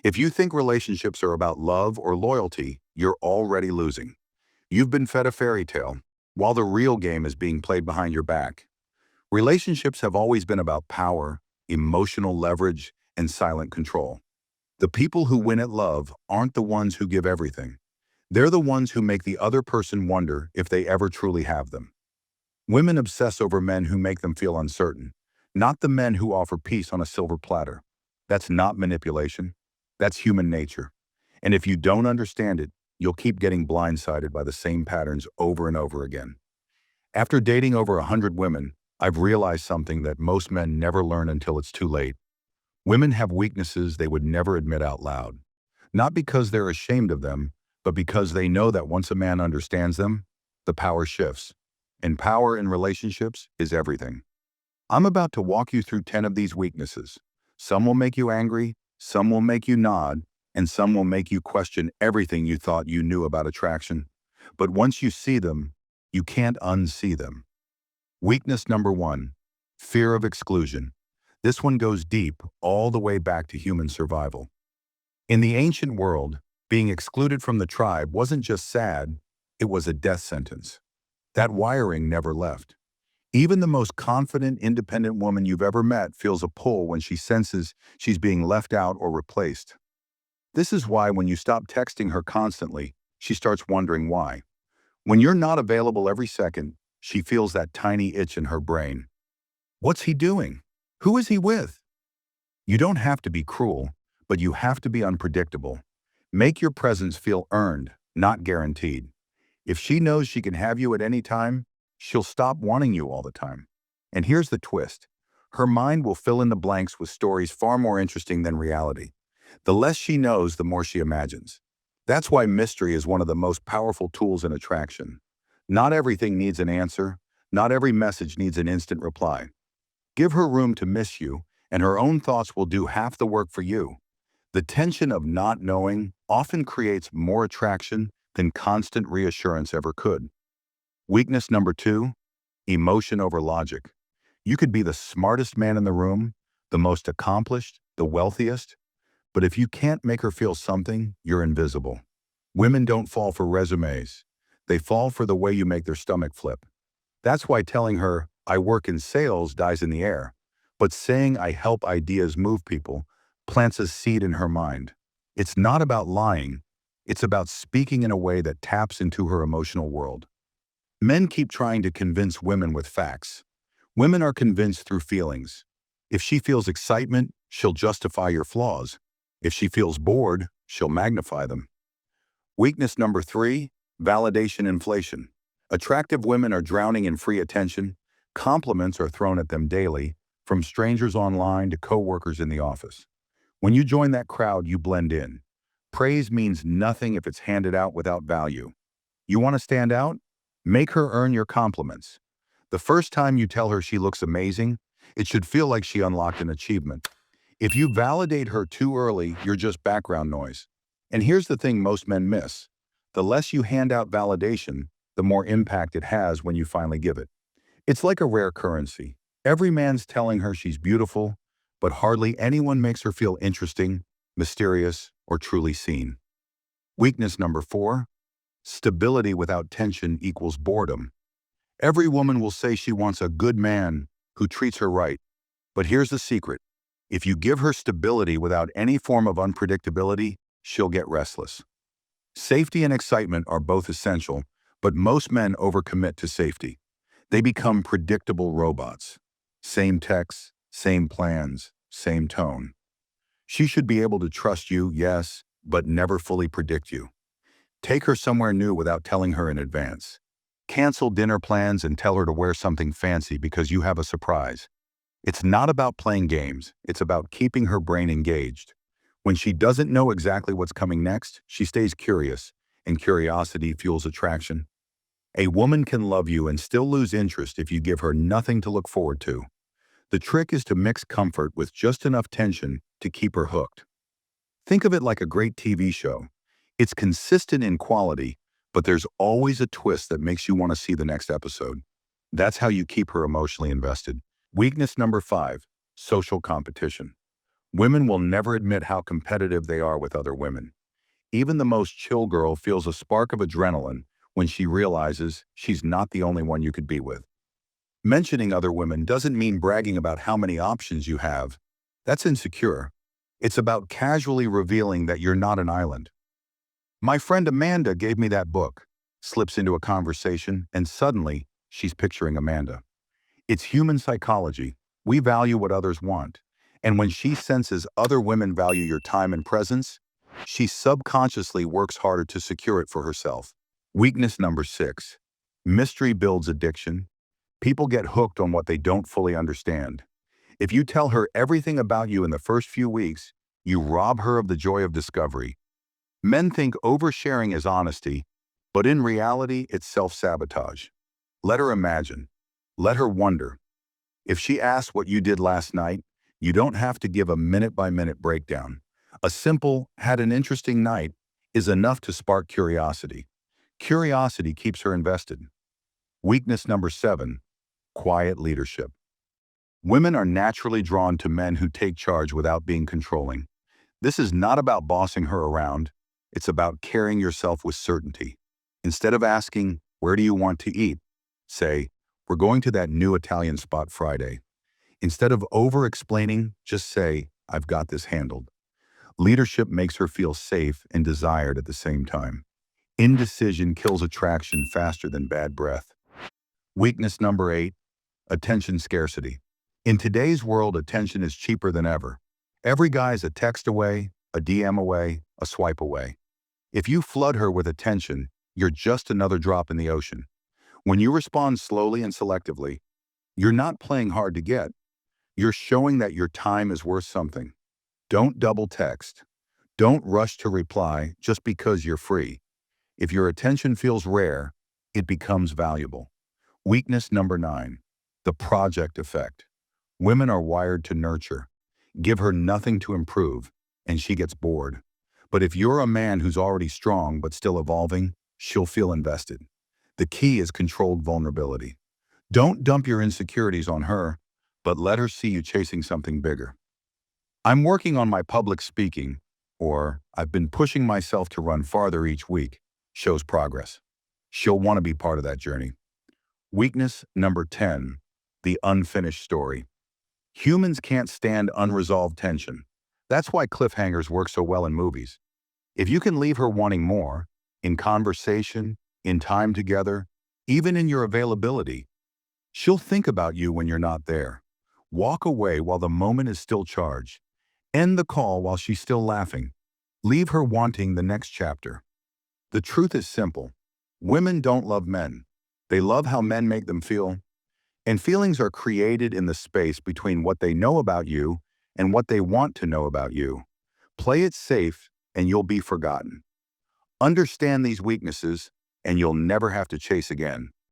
If you think relationships are about love or loyalty, you're already losing. You've been fed a fairy tale, while the real game is being played behind your back. Relationships have always been about power, emotional leverage, and silent control. The people who win at love aren't the ones who give everything. They're the ones who make the other person wonder if they ever truly have them. Women obsess over men who make them feel uncertain, not the men who offer peace on a silver platter. That's not manipulation. That's human nature. And if you don't understand it, you'll keep getting blindsided by the same patterns over and over again. After dating over 100 women, I've realized something that most men never learn until it's too late. Women have weaknesses they would never admit out loud. Not because they're ashamed of them, but because they know that once a man understands them, the power shifts. And power in relationships is everything. I'm about to walk you through 10 of these weaknesses. Some will make you angry, some will make you nod, and some will make you question everything you thought you knew about attraction. But once you see them, you can't unsee them. Weakness number 1, fear of exclusion. This one goes deep, all the way back to human survival. In the ancient world, being excluded from the tribe wasn't just sad, it was a death sentence. That wiring never left. Even the most confident, independent woman you've ever met feels a pull when she senses she's being left out or replaced. This is why when you stop texting her constantly, she starts wondering why. When you're not available every second, she feels that tiny itch in her brain. What's he doing? Who is he with? You don't have to be cruel, but you have to be unpredictable. Make your presence feel earned, not guaranteed. If she knows she can have you at any time, she'll stop wanting you all the time. And here's the twist. Her mind will fill in the blanks with stories far more interesting than reality. The less she knows, the more she imagines. That's why mystery is one of the most powerful tools in attraction. Not everything needs an answer. Not every message needs an instant reply. Give her room to miss you, and her own thoughts will do half the work for you. The tension of not knowing often creates more attraction than constant reassurance ever could. Weakness number 2, emotion over logic. You could be the smartest man in the room, the most accomplished, the wealthiest, but if you can't make her feel something, you're invisible. Women don't fall for resumes. They fall for the way you make their stomach flip. That's why telling her, "I work in sales," dies in the air. But saying, "I help ideas move people," plants a seed in her mind. It's not about lying. It's about speaking in a way that taps into her emotional world. Men keep trying to convince women with facts. Women are convinced through feelings. If she feels excitement, she'll justify your flaws. If she feels bored, she'll magnify them. Weakness number 3, validation inflation. Attractive women are drowning in free attention. Compliments are thrown at them daily, from strangers online to coworkers in the office. When you join that crowd, you blend in. Praise means nothing if it's handed out without value. You want to stand out? Make her earn your compliments. The first time you tell her she looks amazing, it should feel like she unlocked an achievement. If you validate her too early, you're just background noise. And here's the thing most men miss. The less you hand out validation, the more impact it has when you finally give it. It's like a rare currency. Every man's telling her she's beautiful, but hardly anyone makes her feel interesting, mysterious, or truly seen. Weakness number 4, stability without tension equals boredom. Every woman will say she wants a good man who treats her right. But here's the secret. If you give her stability without any form of unpredictability, she'll get restless. Safety and excitement are both essential, but most men overcommit to safety. They become predictable robots. Same texts, same plans, same tone. She should be able to trust you, yes, but never fully predict you. Take her somewhere new without telling her in advance. Cancel dinner plans and tell her to wear something fancy because you have a surprise. It's not about playing games, it's about keeping her brain engaged. When she doesn't know exactly what's coming next, she stays curious, and curiosity fuels attraction. A woman can love you and still lose interest if you give her nothing to look forward to. The trick is to mix comfort with just enough tension to keep her hooked. Think of it like a great TV show. It's consistent in quality, but there's always a twist that makes you want to see the next episode. That's how you keep her emotionally invested. Weakness number 5, social competition. Women will never admit how competitive they are with other women. Even the most chill girl feels a spark of adrenaline when she realizes she's not the only one you could be with. Mentioning other women doesn't mean bragging about how many options you have. That's insecure. It's about casually revealing that you're not an island. My friend Amanda gave me that book. Slips into a conversation, and suddenly, she's picturing Amanda. It's human psychology. We value what others want. And when she senses other women value your time and presence, she subconsciously works harder to secure it for herself. Weakness number 6. Mystery builds addiction. People get hooked on what they don't fully understand. If you tell her everything about you in the first few weeks, you rob her of the joy of discovery. Men think oversharing is honesty, but in reality, it's self-sabotage. Let her imagine. Let her wonder. If she asks what you did last night, you don't have to give a minute-by-minute breakdown. A simple, had an interesting night, is enough to spark curiosity. Curiosity keeps her invested. Weakness number 7. Quiet leadership. Women are naturally drawn to men who take charge without being controlling. This is not about bossing her around. It's about carrying yourself with certainty. Instead of asking, "Where do you want to eat?" say, "We're going to that new Italian spot Friday." Instead of over-explaining, just say, "I've got this handled." Leadership makes her feel safe and desired at the same time. Indecision kills attraction faster than bad breath. Weakness number 8. Attention scarcity. In today's world, attention is cheaper than ever. Every guy's a text away, a DM away, a swipe away. If you flood her with attention, you're just another drop in the ocean. When you respond slowly and selectively, you're not playing hard to get. You're showing that your time is worth something. Don't double text. Don't rush to reply just because you're free. If your attention feels rare, it becomes valuable. Weakness number 9. The project effect. Women are wired to nurture. Give her nothing to improve, and she gets bored. But if you're a man who's already strong but still evolving, she'll feel invested. The key is controlled vulnerability. Don't dump your insecurities on her, but let her see you chasing something bigger. "I'm working on my public speaking," or "I've been pushing myself to run farther each week," shows progress. She'll want to be part of that journey. Weakness number 10. The unfinished story. Humans can't stand unresolved tension. That's why cliffhangers work so well in movies. If you can leave her wanting more, in conversation, in time together, even in your availability, she'll think about you when you're not there. Walk away while the moment is still charged. End the call while she's still laughing. Leave her wanting the next chapter. The truth is simple. Women don't love men. They love how men make them feel. And feelings are created in the space between what they know about you and what they want to know about you. Play it safe and you'll be forgotten. Understand these weaknesses and you'll never have to chase again.